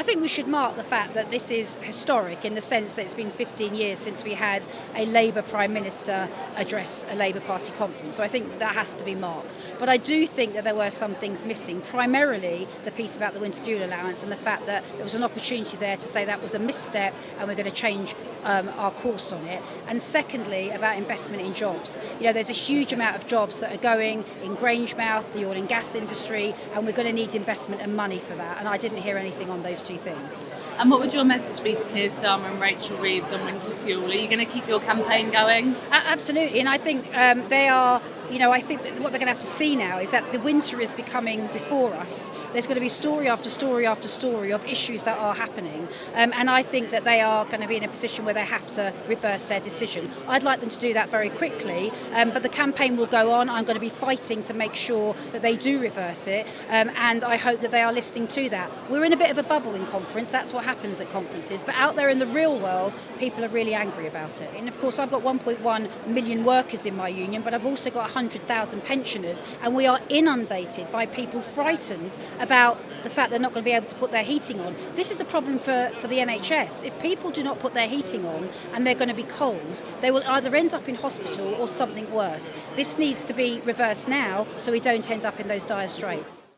think we should mark the fact that this is historic in the sense that it's been 15 years since we had a Labour Prime Minister address a Labour Party conference. So I think that has to be marked. But I do think that there were some things missing, primarily the piece about the winter fuel allowance and the fact that there was an opportunity there to say that was a misstep and we're going to change our course on it. And secondly, about investment in jobs. There's a huge amount of jobs that are going in Grangemouth, the oil and gas industry, and we're going to need investment and money for that. And I didn't hear anything on those two things. And what would your message be to Keir Starmer and Rachel Reeves on winter fuel? Are you going to keep your campaign going? Absolutely, and I think they are. I think that what they're going to have to see now is that the winter is becoming before us. There's going to be story after story after story of issues that are happening, and I think that they are going to be in a position where they have to reverse their decision. I'd like them to do that very quickly, but the campaign will go on. I'm going to be fighting to make sure that they do reverse it, and I hope that they are listening to that. We're in a bit of a bubble in conference. That's what happens at conferences, but out there in the real world, people are really angry about it. And of course, I've got 1.1 million workers in my union, but I've also got 100,000 pensioners, and we are inundated by people frightened about the fact they're not going to be able to put their heating on. This is a problem for the NHS. If people do not put their heating on and they're going to be cold, they will either end up in hospital or something worse. This needs to be reversed now so we don't end up in those dire straits.